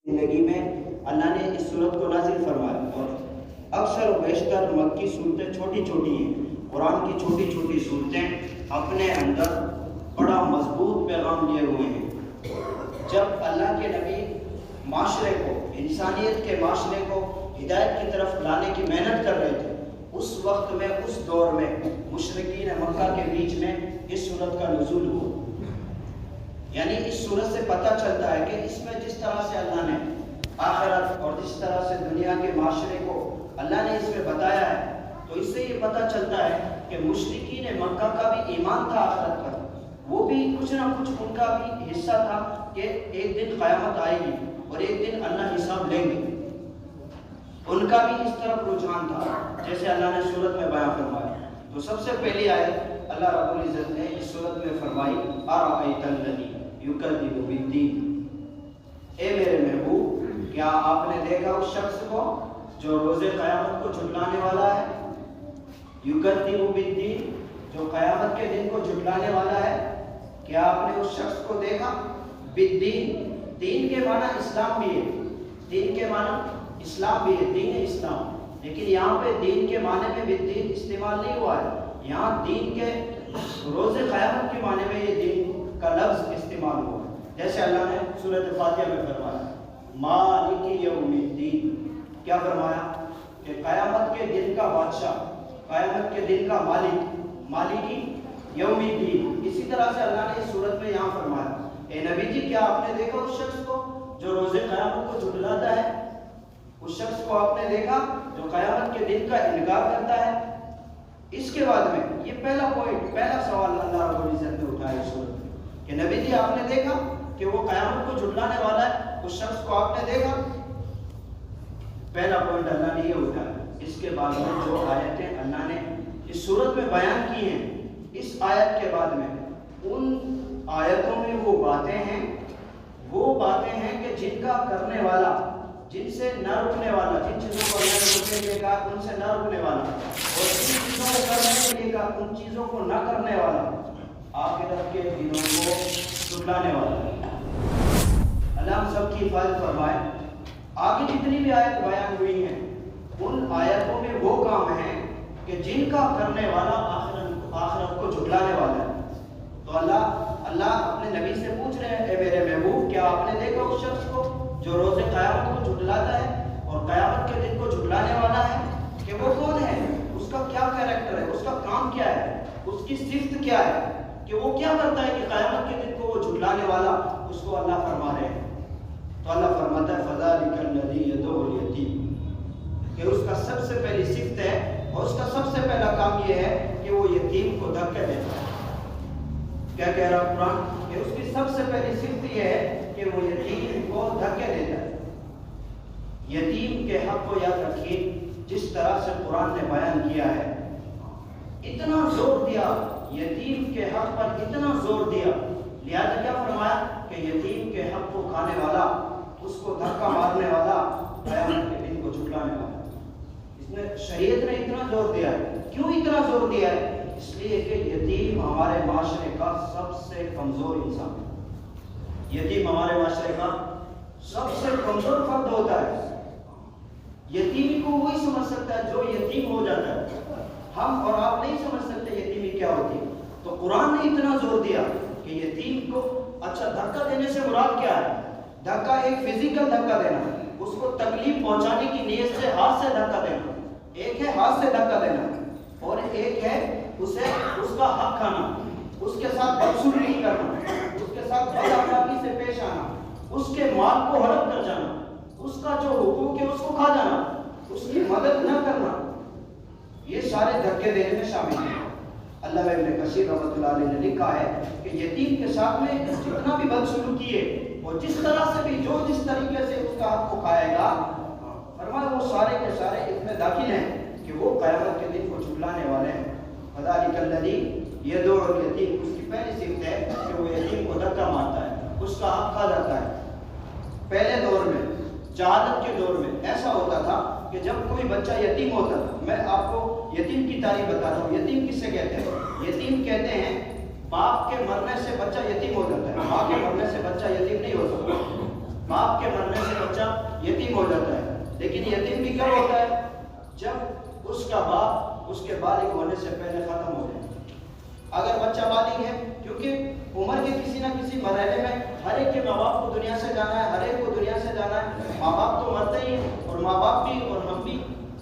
زندگی میں اللہ نے اس صورت کو نازل فرمایا، اور اکثر و بیشتر مکی صورتیں چھوٹی چھوٹی ہیں۔ قرآن کی چھوٹی چھوٹی صورتیں اپنے اندر بڑا مضبوط پیغام لیے ہوئے ہیں۔ جب اللہ کے نبی معاشرے کو، انسانیت کے معاشرے کو ہدایت کی طرف لانے کی محنت کر رہے تھے، اس وقت میں، اس دور میں مشرکین مکہ کے بیچ میں اس صورت کا نزول ہوا۔ یعنی اس صورت سے پتہ چلتا ہے کہ اس میں جس طرح سے اللہ نے آخرت اور جس طرح سے دنیا کے معاشرے کو اللہ نے اس میں بتایا ہے، تو اس سے یہ پتہ چلتا ہے کہ مشرکین مکہ کا بھی ایمان تھا آخرت پر، وہ بھی کچھ نہ کچھ ان کا بھی حصہ تھا کہ ایک دن قیامت آئے گی اور ایک دن اللہ حساب لیں گے۔ ان کا بھی اس طرف رجحان تھا، جیسے اللہ نے صورت میں بیان فرمایا۔ تو سب سے پہلی آیت اللہ رب العزت نے اس صورت میں فرمائی، ارأیت الذی یکذب بالدین، اے میرے محبوب، کیا آپ نے دیکھا اس شخص کو جو روز قیامت کو جھٹلانے والا ہے؟ یکذب بالدین، جو قیامت کے دن کو جھٹلانے والا ہے، کیا آپ نے اس شخص کو دیکھا؟ بالدین، دین کے معنی اسلام بھی ہے، دین کے معنی اسلام بھی ہے، دین اسلام، لیکن یہاں پہ دین کے معنی میں بالدین استعمال نہیں ہوا ہے، یہاں دین کے روز قیامت کے معنی میں یہ دین کا لفظ استعمال ہوا، جیسے اللہ نے سورۃ فاتحہ میں فرمایا مالک یوم الدین، کیا فرمایا کہ قیامت کے دن کا بادشاہ، قیامت کے دن کا مالک، مالکی یوم الدین۔ اسی طرح سے اللہ نے اس صورت میں یہاں فرمایا، اے نبی جی، کیا آپ نے دیکھا اس شخص کو جو روز قیامت کو جھٹلاتا ہے؟ اس شخص کو آپ نے دیکھا جو قیامت کے دن کا انکار کرتا ہے؟ اس کے بعد میں یہ پہلا پوائنٹ، پہلا سوال اللہ رب العزت نے اٹھایا اس صورت میں کہ نبی جی، آپ نے دیکھا کہ وہ قیامت کو جھٹلانے والا ہے، اس شخص کو آپ نے دیکھا؟ پہلا پوائنٹ اللہ نے یہ اٹھایا۔ اس کے بعد میں جو آیتیں اللہ نے اس صورت میں بیان کی ہیں، اس آیت کے بعد میں ان آیتوں میں وہ باتیں ہیں کہ جن کا کرنے والا، جن سے نہ رکنے والا، جن چیزوں کو اللہ نے رکنے کے لیے کہا ان سے نہ رکنے والا، اور جن چیزوں کو کرنے کے لیے کہا ان چیزوں کو نہ کرنے والا، آخرت کے دنوں کو جھٹلانے والا۔ اللہ ہم سب کی حفاظت فرمائے۔ آگے جتنی بھی آیت بیان ہوئی ہیں، ان آیتوں میں وہ کام ہیں کہ جن کا کرنے والا آخرت کو جھٹلانے والا ہے۔ تو اللہ اپنے نبی سے پوچھ رہے ہیں، اے میرے محبوب، کیا آپ نے دیکھا اس شخص کو جو روز قیامت کو جھٹلاتا ہے اور قیامت کے دن کو جھٹلانے والا ہے؟ کہ وہ کون ہے، اس کا کیا کیریکٹر ہے، اس کا کام کیا ہے، اس کی صفت کیا ہے، کہ وہ کیا کرتا ہے کہ قیامت کے دن کو وہ جھٹلانے والا، اس کو اللہ فرما رہے ہیں۔ تو اللہ فرماتا ہے فَذَلِكَ الَّذِي يَدْعُو الْيَتِيمَ، کہ اس کا سب سے پہلی صفت ہے اور اس کا سب سے پہلا کام یہ ہے کہ وہ یتیم کو دھکے دیتا ہے۔ کیا کہہ رہا قرآن؟ کہ اس کی سب سے پہلی صفت یہ ہے کہ وہ یتیم کو دھکے دیتا ہے۔ یتیم کے حق کو یاد رکھیے، جس طرح سے قرآن نے بیان کیا ہے، اتنا زور دیا یتیم کے حق پر، اتنا زور دیا، لہذا کیا فرمایا کہ یتیم کے حق کو کھانے والا، اس کو دھکا مارنے والا، قیامت کے دن کو جھٹلانے والا۔ اس نے، شریعت نے اتنا زور دیا ہے۔ کیوں اتنا زور دیا ہے؟ اس لیے کہ یتیم ہمارے معاشرے کا سب سے کمزور انسان ہے۔ یتیم ہمارے معاشرے کا سب سے کمزور فرد ہوتا ہے۔ یتیمی کو وہی سمجھ سکتا ہے جو یتیم ہو جاتا ہے، ہم اور آپ نہیں سمجھ سکتے یتیمی کیا ہوتی ہے۔ تو قرآن نے اتنا زور دیا کہ یتیم کو، اچھا دھکا دینے سے مراد کیا ہے؟ دھکا ایک فزیکل دھکا دینا، اس کو تکلیف پہنچانے کی نیت سے ہاتھ سے دھکا دینا، ایک ہے ہاتھ سے دھکا دینا، اور ایک ہے اسے اس کا حق کھانا، اس کے ساتھ بدسلوکی کرنا، اس کے ساتھ بد اخلاقی سے پیش آنا، اس کے مال کو ہڑپ کر جانا، اس کا جو حقوق ہے اس کو کھا جانا، اس کی مدد نہ کرنا، یہ سارے دھکے دینے میں شامل ہیں۔ اللہ ابن کثیر رحمۃ اللہ علیہ نے لکھا ہے کہ یتیم کے ساتھ میں جتنا بھی بدسلوکی ہے، اور جس طرح سے بھی جو جس طریقے سے اس کا حق کو کھائے گا، فرمایا وہ سارے کے سارے اس میں داخل ہیں کہ وہ قیامت کے دن کو جھٹلانے والے ہیں۔ فَذَلِكَ الَّذِي يَدْعُو الْيَتِيمَ، اس کی پہلی صفت ہے کہ وہ یتیم کو دھکا مارتا ہے، اس کا حق کھا جاتا ہے۔ پہلے دور میں، جہالت کے دور میں ایسا ہوتا تھا کہ جب کوئی بچہ یتیم ہوتا تھا، میں آپ کو یتیم کی تعریف بتا رہا ہوں۔ یتیم کس سے کہتے ہیں؟ یتیم کہتے ہیں باپ کے مرنے سے بچہ یتیم ہو جاتا ہے۔ ماں کے مرنے سے بچہ یتیم نہیں ہوتا، باپ کے مرنے سے بچہ یتیم بھی کب ہوتا ہے؟ جب اس کا باپ اس کے بالغ ہونے سے پہلے ختم ہو جائے۔ اگر بچہ بالغ ہے، کیونکہ عمر کے کسی نہ کسی مرحلے میں ہر ایک کے ماں باپ کو دنیا سے جانا ہے، ہر ایک کو دنیا سے جانا ہے، ماں باپ تو مرتے ہی ہیں، اور ماں باپ بھی اور ہم بھی،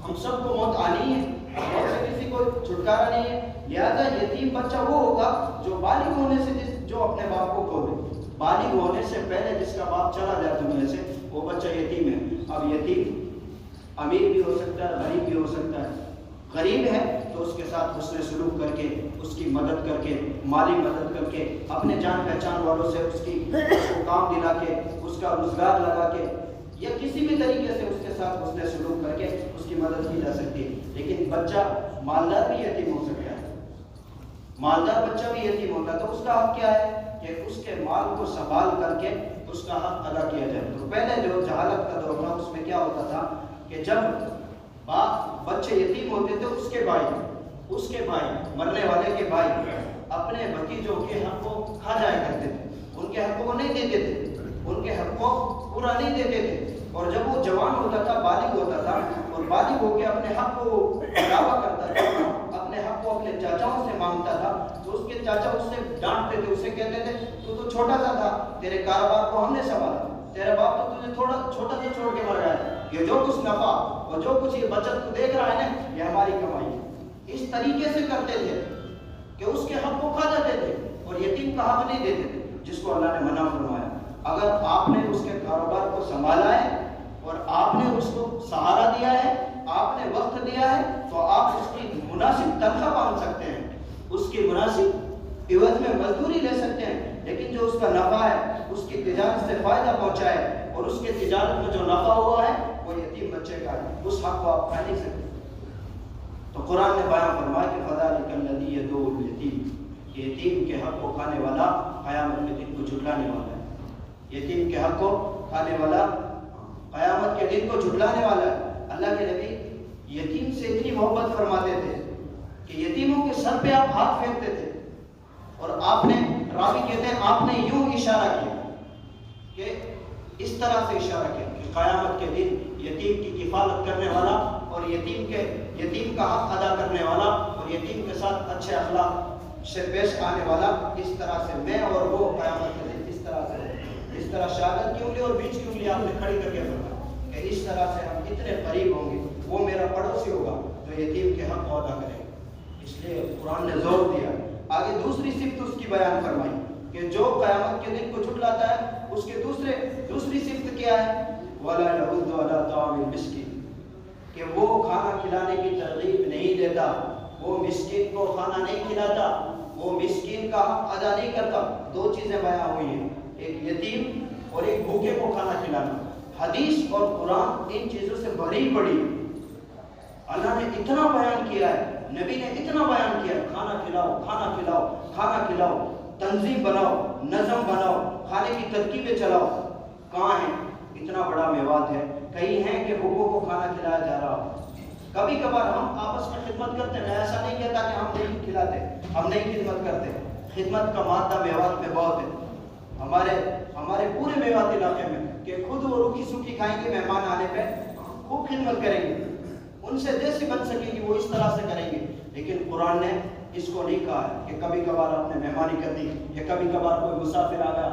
ہم سب کو موت آنی ہے، موت سے کسی کو چھٹکارا نہیں ہے۔ لہذا یتیم بچہ وہ ہوگا جو بالغ ہونے سے جو اپنے باپ کو کھو دے، بالغ ہونے سے پہلے جس کا باپ چلا جائے دنیا سے، وہ بچہ یتیم ہے۔ اب یتیم امیر بھی ہو سکتا ہے، غریب بھی ہو سکتا ہے۔ غریب ہے تو اس کے ساتھ حسن سلوک کر کے، اس کی مدد کر کے، مالی مدد کر کے، اپنے جان پہچان والوں سے اس کو کام دلا کے، اس کا روزگار لگا کے، یا کسی بھی طریقے سے اس کے ساتھ حسن سلوک کر کے اس کی مدد کی جا سکتی ہے۔ لیکن بچہ مالدار بھی یتیم ہو سکتا ہے، مالدار بچہ بھی یتیم ہوتا ہے، تو اس کا حق کیا ہے کہ اس کے مال کو سنبھال کر کے اس کا حق ادا کیا جائے۔ تو پہلے جو جہالت کا دور تھا اس میں کیا ہوتا تھا کہ جب بچے یتیم ہوتے تھے، اس کے بھائی مرنے والے کے بھائی اپنے بھتیجوں کے حق کو کھا جایا کرتے تھے، ان کے حق کو نہیں دیتے تھے، ان کے حق کو پورا نہیں دیتے تھے، اور جب وہ جوان ہوتا تھا، بالغ ہوتا تھا، اور بالغ ہو کے اپنے حق کو دعویٰ کرتا تھا، اپنے حق کو اپنے چاچاؤں سے مانگتا تھا، تو اس کے چاچا اس سے ڈانٹتے تھے، اسے کہتے تھے تو چھوٹا سا تھا، تیرے کاروبار کو ہم نے سنبھالا، تیرا باپ تو تجھے تھوڑا چھوٹا سا چھوڑ کے مر گیا ہے، یہ جو کچھ نفع اور جو کچھ یہ بچت تو دیکھ رہا ہے نا، یہ ہماری کمائی ہے۔ اس طریقے سے کرتے تھے کہ اس کے حق کو کھا جاتے تھے اور یتیم کا حق نہیں دیتے تھے، جس کو اللہ نے منع فرمایا۔ اگر آپ نے اس کے کاروبار کو سنبھالا ہے اور آپ نے اس کو سہارا دیا ہے، آپ نے وقت دیا ہے، تو آپ اس کی مناسب تنخواہ مانگ سکتے ہیں، اس کی مناسب عوض میں مزدوری لے سکتے ہیں، لیکن جو اس کا نفع ہے، اس کی تجارت سے فائدہ پہنچا ہے اور اس کے تجارت میں جو نفع ہوا ہے وہ یتیم بچے کا ہے، اس حق کو آپ کھا نہیں سکتے۔ تو قرآن نے بیان فرمایا کہ فَذَلِكَ الَّذِي يَدُعُّ الْيَتِيمَ، کہ یتیم کے حق کو کھانے والا قیامت کے دن کو جھٹلانے والا ہے، یتیم کے حق کو کھانے والا قیامت کے دن کو جھٹلانے والا ہے۔ اللہ کے نبی یتیم سے اتنی محبت فرماتے تھے کہ یتیموں کے سر پہ آپ ہاتھ پھینکتے تھے، اور آپ نے، راوی کہتے ہیں، آپ نے یوں اشارہ کیا کہ اس طرح سے اشارہ کیا کہ قیامت کے دن یتیم کی کفالت کرنے والا اور یتیم کا حق ادا کرنے والا اور یتیم کے ساتھ اچھے اخلاق سے پیش آنے والا، اس طرح سے میں اور وہ قیامت کے دن اس طرح شہادت کی انگلی اور بیچ کی انگلی آپ نے کھڑی کر کے فرمایا کہ اس طرح سے ہم اتنے قریب ہوں گے، وہ میرا پڑوسی ہوگا جو یتیم کے حق کو ادا کرے گا۔ اس لیے قرآن نے زور دیا۔ آگے دوسری صفت اس کی بیان فرمائی کہ جو قیامت کے دن کو جھٹلاتا ہے اس کے دوسری صفت کیا ہے؟ وَلَا يَحُضُّ عَلَىٰ طَعَامِ الْمِسْكِينِ، کہ وہ کھانا کھلانے کی ترغیب نہیں دیتا، وہ مسکین کو کھانا نہیں کھلاتا، وہ مسکین کا حق ادا نہیں کرتا۔ دو چیزیں بیان ہوئی ہیں، ایک یتیم اور ایک بھوکے کو کھانا کھلانا۔ حدیث اور قرآن ان چیزوں سے بھری پڑی، اللہ نے اتنا بیان کیا ہے، نبی نے اتنا بیان کیا، کھانا کھلاؤ، کھانا کھلاؤ، کھانا کھلاؤ، تنظیم بناؤ، نظم بناؤ، کھانے کی ترکیبیں چلاؤ۔ کہاں ہیں؟ اتنا بڑا میوات ہے، کہیں ہیں کہ بھوکوں کو کھانا کھلایا جا رہا ہو۔ کبھی کبھار ہم آپس میں خدمت کرتے ہیں، میں ایسا نہیں کہتا کہ ہم نہیں کھلاتے، ہم نہیں خدمت کرتے، خدمت کا مادہ میوات میں بہت ہے، ہمارے پورے میوات علاقے میں، کہ خود وہ روکھی سوکھی کھائیں گے، مہمان آنے پہ خوب خدمت کریں گے، ان سے جیسی بن سکے گی وہ اس طرح سے کریں گے۔ لیکن قرآن نے اس کو نہیں کہا ہے کہ کبھی کبھار آپ نے مہمانی کر دی یا کبھی کبھار کوئی مسافر آ گیا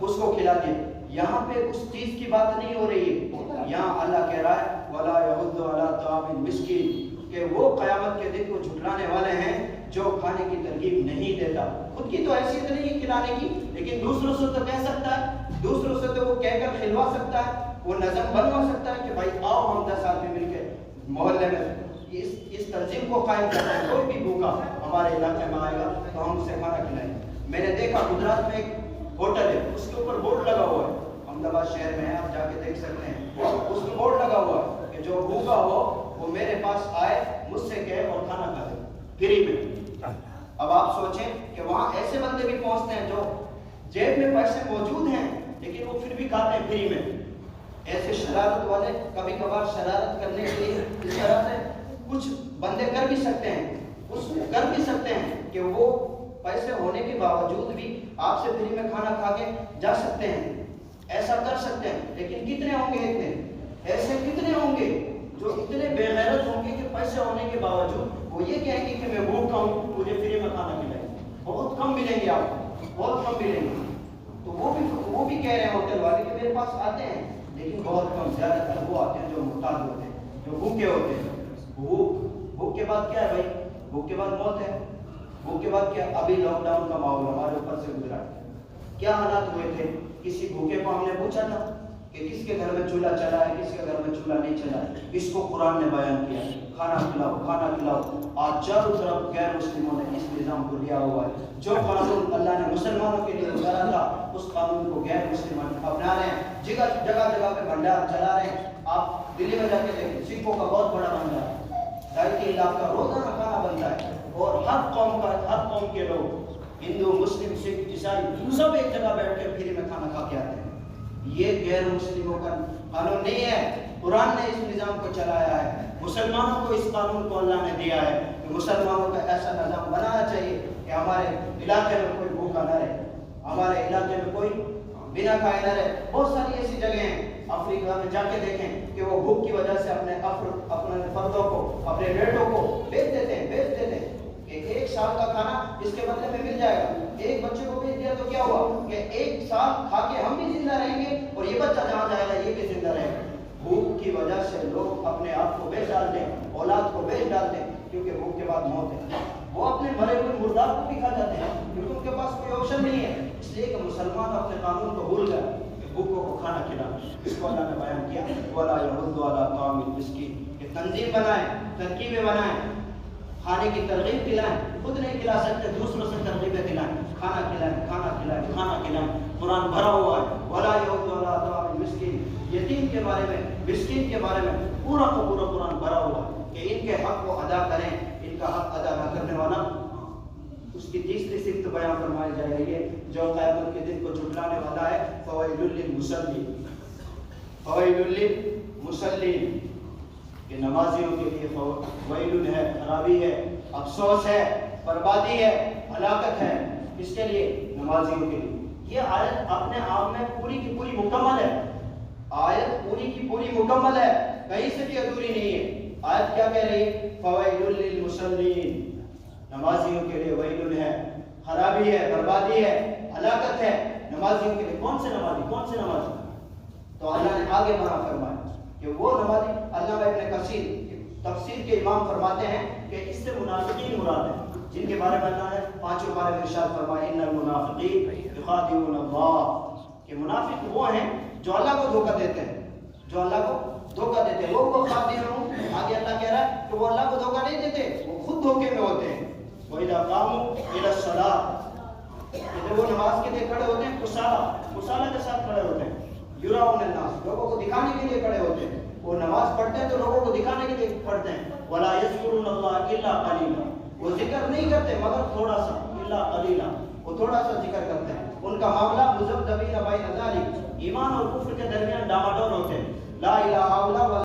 اس کو کھلا دیا۔ یہاں پہ اس چیز کی بات نہیں ہو رہی ہے، یہاں اللہ کہہ رہا ہے وَلَا يَحُضُّ عَلَىٰ طَعَامِ الْمِسْكِينِ، کہ وہ قیامت کے دن کو جھٹلانے والے ہیں جو کھانے کی ترغیب نہیں دیتا۔ خود کی تو حیثیت نہیں ہے کھلانے کی، لیکن دوسروں سے تو کہہ سکتا ہے، دوسروں سے تو وہ کہہ کر کھلوا سکتا ہے، وہ نظم بنوا سکتا ہے کہ بھائی آؤ ہم 10 آدمی مل کے محلے میں اس تنظیم کو قائم کرتے ہیں، کوئی بھی بھوکا ہمارے علاقے میں آئے گا تو ہم اسے کھانا کھلائیں گے۔ میں نے دیکھا گجرات میں ایک ہوٹل ہے، اس کے اوپر بورڈ لگا ہوا ہے، احمد آباد شہر میں ہے، آپ جا کے دیکھ سکتے ہیں، اس میں بورڈ لگا ہوا ہے کہ جو بھوکا ہو وہ میرے پاس آئے، مجھ سے کہے اور کھانا کھا دے فری میں۔ اب آپ سوچیں کہ وہاں ایسے بندے بھی پہنچتے ہیں جو جیب میں پیسے موجود ہیں لیکن وہ پھر بھی کھاتے ہیں فری میں۔ ایسے شرارت والے کبھی کبھار شرارت کرنے کے لیے اس طرح سے کچھ بندے کر بھی سکتے ہیں کہ وہ پیسے ہونے کے باوجود بھی آپ سے فری میں کھانا کھا کے جا سکتے ہیں، ایسا کر سکتے ہیں، لیکن کتنے ہوں گے؟ ایسے کتنے ہوں گے جو اتنے بے غیرت ہوں گے کہ پیسے ہونے کے باوجود وہ یہ کہیں گے کہ میں بھوکا ہوں، مجھے فری میں کھانا کھلائیں۔ بہت کم ملیں گے آپ کو، بہت کم ملیں گے۔ تو وہ بھی کہہ رہے ہیں ہوٹل والے کہ میرے پاس آتے ہیں لیکن بہت کم، زیادہ تر وہ آتے ہیں جو محتاج ہوتے ہیں، جو بھوکے ہوتے ہیں۔ بھوک کے بعد کیا ہے بھائی؟ بھوک کے بعد موت ہے۔ بھوک کے بعد کیا؟ ابھی لاک ڈاؤن کا ماحول ہمارے اوپر سے گزرا، کیا حالات ہوئے تھے؟ کسی بھوکے کو ہم نے پوچھا تھا کہ کس کے گھر میں چولہا چلا ہے، کس کے گھر میں چولہا نہیں چلا ہے؟ اس کو قرآن نے بیان کیا، کھانا کھلاؤ، کھانا کھلاؤ۔ آج چاروں طرف غیر مسلموں نے اس نظام کو لیا ہوا ہے۔ جو قانون اللہ نے مسلمانوں کے لیے اتارا تھا اس قانون کو غیر مسلمان اپنا رہے ہیں، جگہ جگہ پہ بھنڈار چلا رہے ہیں۔ آپ دلی میں جا کے دیکھیں، سکھوں کا بہت بڑا بھنڈار، دائیں علاقہ کا روزانہ کھانا بنتا ہے، اور ہر قوم کے لوگ، ہندو، مسلم، سکھ، عیسائی، سب ایک جگہ بیٹھ کے فری میں کھانا کھا کے آتے ہیں۔ یہ غیر مسلموں کا قانون نہیں ہے، قرآن نے اس نظام کو چلایا ہے۔ مسلمانوں کو اس قانون کو اللہ نے دیا ہے کہ مسلمانوں کا ایسا نظام بنانا چاہیے کہ ہمارے علاقے میں کوئی بھوکا نہ رہے، ہمارے علاقے میں کوئی بنا کھائے نہ رہے۔ بہت ساری ایسی جگہیں ہیں افریقہ میں، جا کے دیکھیں کہ وہ بھوک کی وجہ سے اپنے فردوں کو، اپنے بیٹوں کو بیچ دیتے ہیں کہ 1 سال کا کھانا اس کے بدلے میں مل جائے گا۔ ایک بچے کو بیچ دیا تو کیا ہوا کہ 1 سال کھا کے ہم بھی زندہ رہیں گے اور یہ بچہ جہاں جائے گا یہ بھی زندہ رہے گا۔ بھوک کی وجہ سے لوگ اپنے آپ کو بیچ ڈالتے ہیں، اولاد کو بیچ ڈالتے ہیں، کیونکہ بھوک کے بعد موت ہے۔ وہ اپنے مرے ہوئے مردار کو بھی کھا جاتے ہیں کیونکہ ان کے پاس کوئی آپشن نہیں ہے، اس لیے کہ مسلمان اپنے قانون کو بھول گئے کہ بھوکوں کو کھانا کھلانا۔ اس کو اللہ نے بیان کیا، وَلَا يَحُضُّ عَلَىٰ طَعَامِ الْمِسْكِينِ، کہ تنظیم بنائیں، ترکیبیں بنائیں، کھانے کی ترغیب دلائیں۔ خود نہیں کھلا سکتے، دوسروں سے ترغیبیں دلائیں، کھانا کھلائیں، کھانا کھلائیں، کھانا کھلائیں۔ قرآن بھرا ہوا ہے، وَلَا يَحُضُّ عَلَىٰ طَعَامِ الْمِسْكِينِ، یتیم کے بارے میں، مسکین کے بارے میں پورا کا پورا قرآن بھرا ہوا ہے کہ ان کے حق کو ادا کریں۔ ان کا حق ادا نہ کرنے والا، اس کی تیسری صفت بیان فرمائی جا رہی ہے جو قیامت کے دن کو جھٹلانے والا ہے، فَوَيْلٌ لِّلْمُصَلِّينَ، فَوَيْلٌ لِّلْمُصَلِّينَ، کہ نمازیوں کے لیے ویل ہے، خرابی ہے، افسوس ہے، بربادی ہے، ہلاکت ہے۔ اس کے لیے نمازیوں کے لیے یہ آیت اپنے آپ میں پوری کی پوری مکمل ہے، آیت پوری کی پوری مکمل ہے، کہیں سے بھی ادھوری نہیں ہے۔ آیت کیا کہہ رہی ہے؟ فویل للمصلین، نمازیوں کے لیے ویل ہے، خرابی ہے، بربادی ہے، ہلاکت ہے نمازیوں کے لیے۔ کون سے نمازی؟ تو اللہ نے آگے بیان فرمایا کہ وہ نمازی، علامہ ابن کثیر تفسیر کے امام فرماتے ہیں کہ اس سے منافقین مراد ہیں، جن کے بارے میں اللہ نے 5 بارے میں ارشاد فرمایا، ان المنافقین یخادعون اللہ، کہ منافق وہ ہیں جو اللہ کو دھوکہ دیتے ہیں، جو اللہ کو دھوکہ دیتے ہیں۔ وہ خادعون، آگے اللہ کہہ رہا ہے کہ وہ اللہ کو دھوکہ نہیں دیتے، وہ خود دھوکے میں ہوتے ہیں۔ وَإِذَا قَامُوا إِلَى الصَّلَاةِ، جب وہ نماز کے لیے کھڑے ہوتے ہیں کسالہ کے ساتھ کھڑے ہوتے ہیں، یراؤن الناس، لوگوں کو دکھانے کے لیے کھڑے ہوتے ہیں۔ وہ نماز پڑھتے ہیں تو لوگوں کو دکھانے کے لیے پڑھتے ہیں۔ وَلَا يَذْكُرُونَ اللَّهَ إِلَّا قَلِيلًا، وہ ذکر نہیں کرتے مگر تھوڑا سا، إِلَّا قَلِيلًا، وہ تھوڑا سا ذکر کرتے ہیں۔ ان کا معاملہ مذبذبین بین ذلک، ایمان اور کفر کے درمیان ڈاماڈول ہوتے ہیں۔ لا الہ الا اللہ